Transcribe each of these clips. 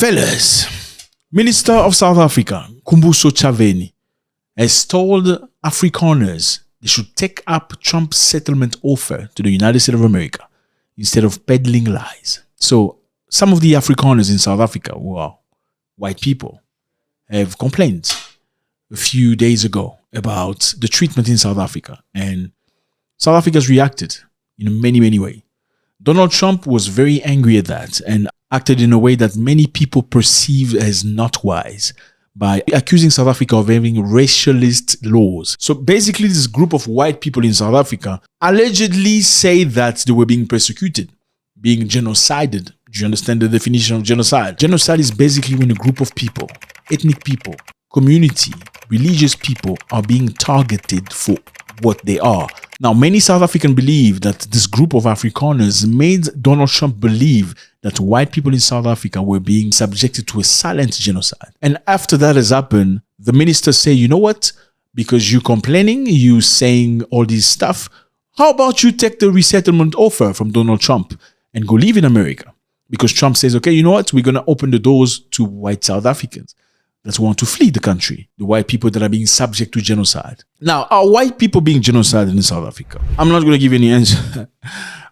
Fellas, Minister of South Africa, Khumbudzo Ntshavheni, has told Afrikaners they should take up Trump's settlement offer to the United States of America instead of peddling lies. So some of the Afrikaners in South Africa, who are white people, have complained a few days ago about the treatment in South Africa. And South Africa has reacted in many ways. Donald Trump was very angry at that and acted in a way that many people perceive as not wise by accusing South Africa of having racialist laws. So basically, this group of white people in South Africa allegedly say that they were being persecuted, being genocided. Do you understand the definition of genocide? Genocide is basically when a group of people, ethnic people, community, religious people are being targeted for what they are. Now, many South Africans believe that this group of Afrikaners made Donald Trump believe that white people in South Africa were being subjected to a silent genocide. And after that has happened, the minister say, you know what? Because you're complaining, you saying all this stuff, how about you take the resettlement offer from Donald Trump and go live in America? Because Trump says, okay, you know what? We're going to open the doors to white South Africans that want to flee the country, the white people that are being subject to genocide. Now, are white people being genocided in South Africa? I'm not going to give any answer.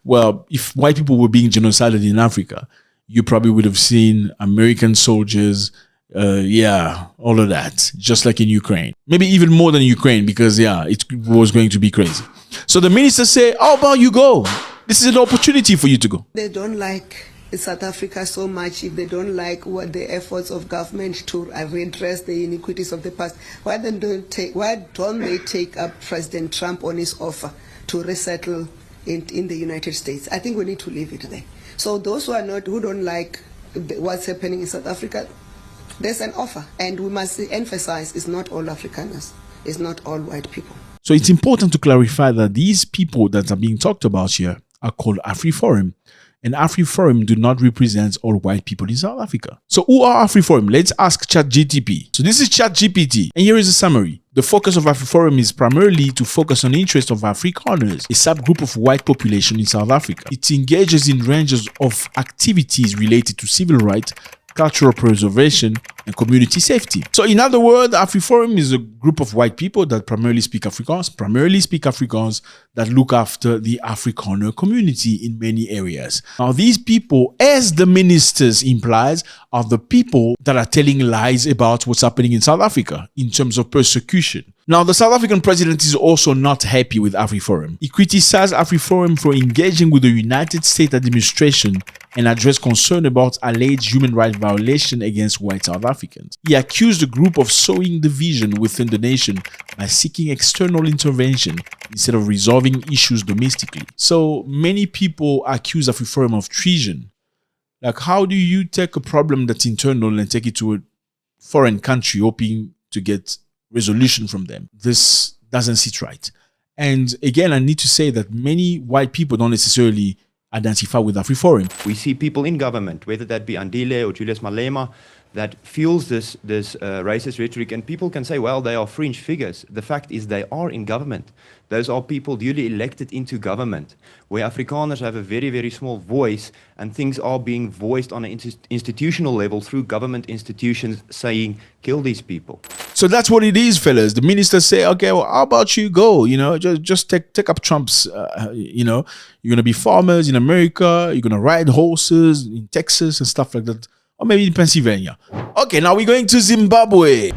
Well, if white people were being genocided in Africa, you probably would have seen American soldiers, all of that, just like in Ukraine. Maybe even more than Ukraine, because, it was going to be crazy. So the minister say, how about you go? This is an opportunity for you to go. They don't like South Africa so much. If they don't like what the efforts of government to redress the iniquities of the past, why don't they take up President Trump on his offer to resettle in the United States? I think we need to leave it there. So those who don't like what's happening in South Africa, there's an offer, and we must emphasize it's not all Afrikaners, it's not all white people. So it's important to clarify that these people that are being talked about here are called AfriForum. And AfriForum do not represent all white people in South Africa. So who are AfriForum? Let's ask ChatGPT. So this is ChatGPT, and here is a summary. The focus of AfriForum is primarily to focus on the interests of Afrikaners, a subgroup of white population in South Africa. It engages in ranges of activities related to civil rights, cultural preservation, and community safety. So in other words, AfriForum is a group of white people that primarily speak Afrikaans, that look after the Afrikaner community in many areas. Now, these people, as the ministers implies, are the people that are telling lies about what's happening in South Africa in terms of persecution. Now, the South African president is also not happy with AfriForum. He criticized AfriForum for engaging with the United States administration and addressed concern about alleged human rights violation against white South Africans. He accused the group of sowing division within the nation by seeking external intervention instead of resolving issues domestically. So many people accuse AfriForum of treason. Like, how do you take a problem that's internal and take it to a foreign country hoping to get resolution from them? This doesn't sit right. And again, I need to say that many white people don't necessarily identify with AfriForum. We see people in government, whether that be Andile or Julius Malema, that fuels this racist rhetoric, and people can say, well, they are fringe figures. The fact is they are in government. Those are people duly elected into government, where Afrikaners have a very small voice, and things are being voiced on an institutional level through government institutions saying, kill these people. So that's what it is, fellas. The ministers say, okay, well, how about you go? Just take up Trump's, you're going to be farmers in America. You're going to ride horses in Texas and stuff like that. Or maybe in Pennsylvania. Okay, now we're going to Zimbabwe.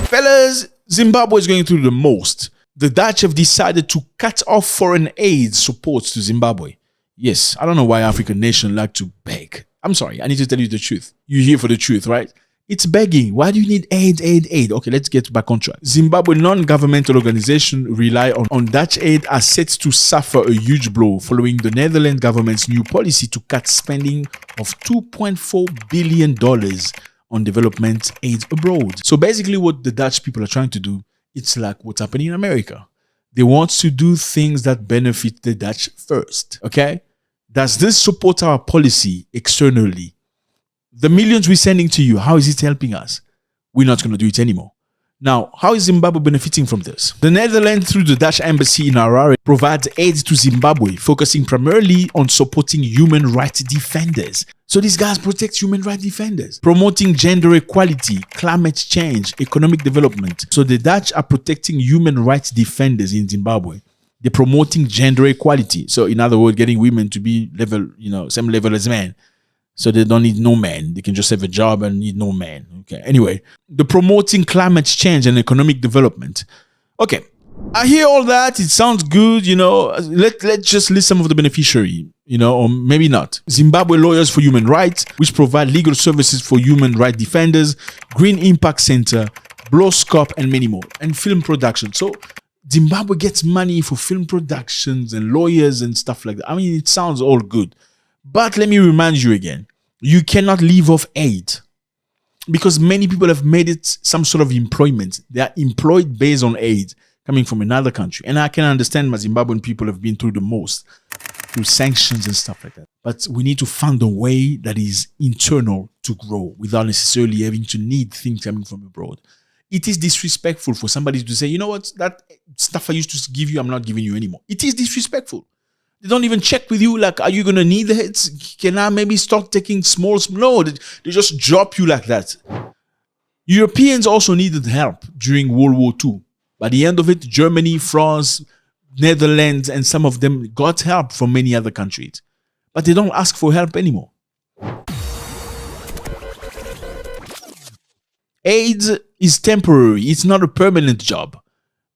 Fellas, Zimbabwe is going through the most. The Dutch have decided to cut off foreign aid supports to Zimbabwe. Yes, I don't know why African nations like to beg. I'm sorry, I need to tell you the truth. You're here for the truth, right? It's begging. Why do you need aid? Okay, let's get back on track. Zimbabwe non-governmental organizations rely on Dutch aid are set to suffer a huge blow following the Netherlands government's new policy to cut spending of $2.4 billion on development aid abroad. So basically what the Dutch people are trying to do, it's like what's happening in America. They want to do things that benefit the Dutch first, okay? Does this support our policy externally? The millions we're sending to you, how is it helping us? We're not going to do it anymore. Now, how is Zimbabwe benefiting from this? The Netherlands, through the Dutch embassy in Harare, provides aid to Zimbabwe, focusing primarily on supporting human rights defenders. So these guys protect human rights defenders, promoting gender equality, climate change, economic development. So the Dutch are protecting human rights defenders in Zimbabwe. They're promoting gender equality. So in other words, getting women to be level, same level as men. So they don't need no man. They can just have a job and need no man. Okay. Anyway, the promoting climate change and economic development. Okay. I hear all that. It sounds good. Let's just list some of the beneficiary, or maybe not. Zimbabwe Lawyers for Human Rights, which provide legal services for human rights defenders, Green Impact Center, Blowscope, and many more, and film production. So Zimbabwe gets money for film productions and lawyers and stuff like that. I mean, it sounds all good. But let me remind you again, you cannot live off aid because many people have made it some sort of employment. They are employed based on aid coming from another country. And I can understand my Zimbabwean people have been through the most, through sanctions and stuff like that. But we need to find a way that is internal to grow without necessarily having to need things coming from abroad. It is disrespectful for somebody to say, you know what, that stuff I used to give you, I'm not giving you anymore. It is disrespectful. They don't even check with you, like, are you going to need it? Can I maybe start taking small? No, they just drop you like that. Europeans also needed help during World War II. By the end of it, Germany, France, Netherlands, and some of them got help from many other countries. But they don't ask for help anymore. Aid is temporary. It's not a permanent job.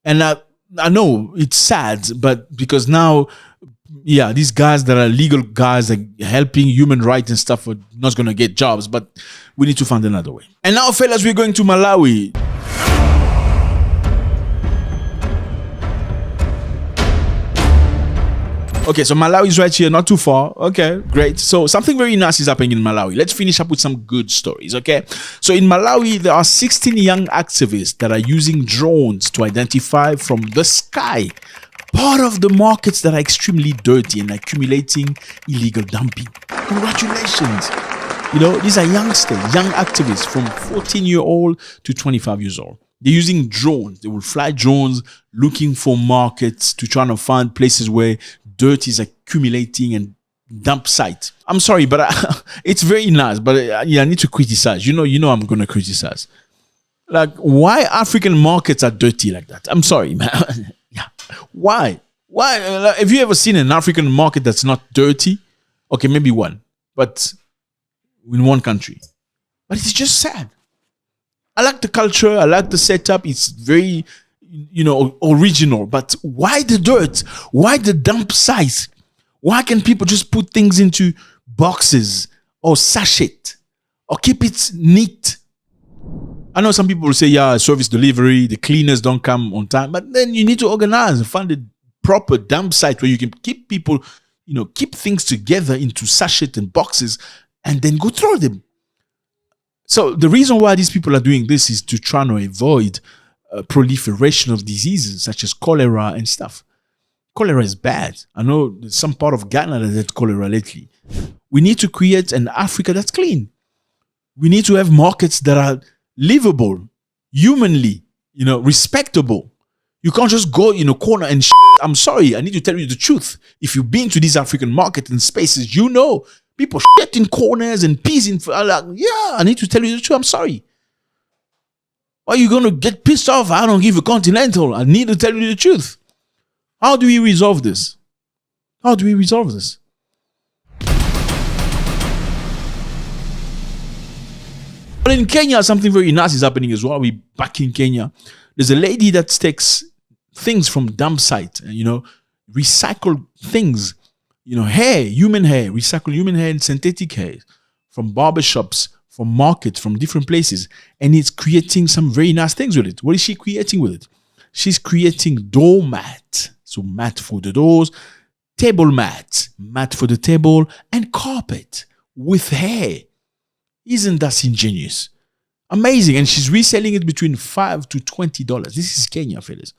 And I know it's sad, but because now, these guys that are legal guys are helping human rights and stuff are not going to get jobs, but we need to find another way. And now, fellas, we're going to Malawi. Okay, so Malawi is right here, not too far. Okay, great. So something very nice is happening in Malawi. Let's finish up with some good stories, okay? So in Malawi, there are 16 young activists that are using drones to identify from the sky part of the markets that are extremely dirty and accumulating illegal dumping. Congratulations. These are youngsters, young activists from 14-year-old to 25 years old. They're using drones. They will fly drones looking for markets to try to find places where dirt is accumulating and dump site. I'm sorry, but it's very nice. But I need to criticize. I'm going to criticize. Like, why African markets are dirty like that? I'm sorry, man. Yeah. Why? Have you ever seen an African market that's not dirty? Okay, maybe one, but in one country. But it's just sad. I like the culture. I like the setup. It's very, original. But why the dirt? Why the dump size? Why can't people just put things into boxes or sachet or keep it neat? I know some people will say, service delivery, the cleaners don't come on time. But then you need to organize and find a proper dump site where you can keep people, keep things together into sachets and boxes and then go throw them. So the reason why these people are doing this is to try to avoid proliferation of diseases such as cholera and stuff. Cholera is bad. I know there's some part of Ghana that had cholera lately. We need to create an Africa that's clean. We need to have markets that are livable, humanly, respectable. You can't just go in a corner and I'm sorry, I need to tell you the truth. If you've been to these African markets and spaces, people shit in corners and peas in. I need to tell you the truth. I'm sorry. Why are you going to get pissed off? I don't give a continental. I need to tell you the truth. How do we resolve this? But in Kenya, something very nice is happening as well. We're back in Kenya. There's a lady that takes things from dump site and, recycle things. Hair, human hair, recycle human hair and synthetic hair from barbershops, from markets, from different places. And it's creating some very nice things with it. What is she creating with it? She's creating door mat. So mat for the doors, table mat for the table, and carpet with hair. Isn't that ingenious? Amazing. And she's reselling it between $5 to $20. This is Kenya, fellas.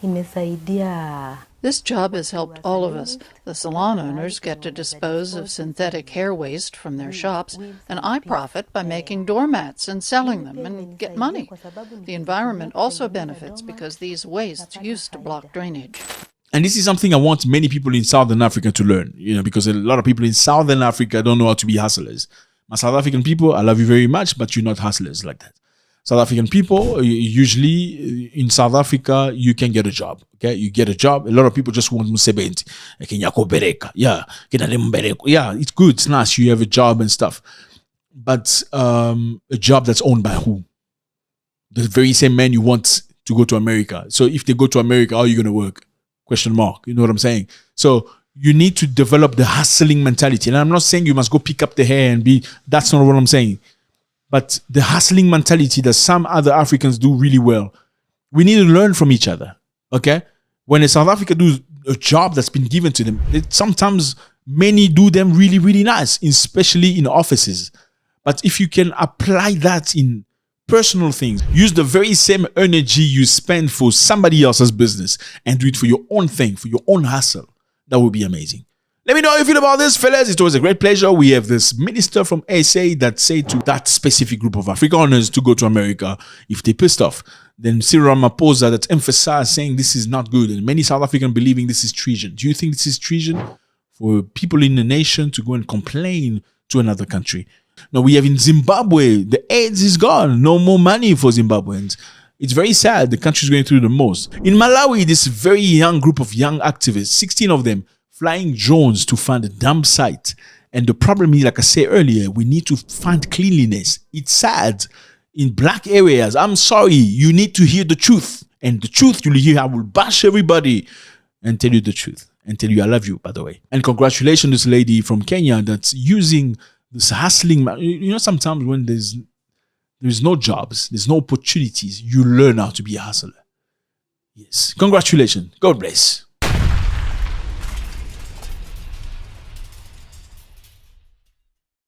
Imesaidia This job has helped all of us. The salon owners get to dispose of synthetic hair waste from their shops, and I profit by making doormats and selling them and get money. The environment also benefits because these wastes used to block drainage. And this is something I want many people in Southern Africa to learn, because a lot of people in Southern Africa don't know how to be hustlers. My South African people, I love you very much, but you're not hustlers like that. South African people, usually in South Africa, you can get a job. Okay, you get a job. A lot of people just want msebenzi. Yeah, yeah, it's good, it's nice. You have a job and stuff, but a job that's owned by who? The very same man you want to go to America. So if they go to America, how are you going to work? Question mark. You know what I'm saying? So you need to develop the hustling mentality. And I'm not saying you must go pick up the hair and be. That's not what I'm saying. But the hustling mentality that some other Africans do really well, we need to learn from each other, okay? When a South Africa does a job that's been given to them, sometimes many do them really, really nice, especially in offices. But if you can apply that in personal things, use the very same energy you spend for somebody else's business and do it for your own thing, for your own hustle, that would be amazing. Let me know how you feel about this, fellas. It was a great pleasure. We have this minister from SA that said to that specific group of Afrikaners to go to America if they pissed off. Then Cyril Ramaphosa that emphasized saying this is not good. And many South Africans believing this is treason. Do you think this is treason for people in the nation to go and complain to another country? Now we have in Zimbabwe, the AIDS is gone. No more money for Zimbabweans. It's very sad. The country is going through the most. In Malawi, this very young group of young activists, 16 of them, flying drones to find a dump site. And the problem is, like I said earlier, we need to find cleanliness. It's sad. In black areas, I'm sorry, you need to hear the truth. And the truth you'll hear, I will bash everybody and tell you the truth. And tell you I love you, by the way. And congratulations to this lady from Kenya that's using this hustling. Sometimes when there's no jobs, there's no opportunities, you learn how to be a hustler. Yes. Congratulations. God bless.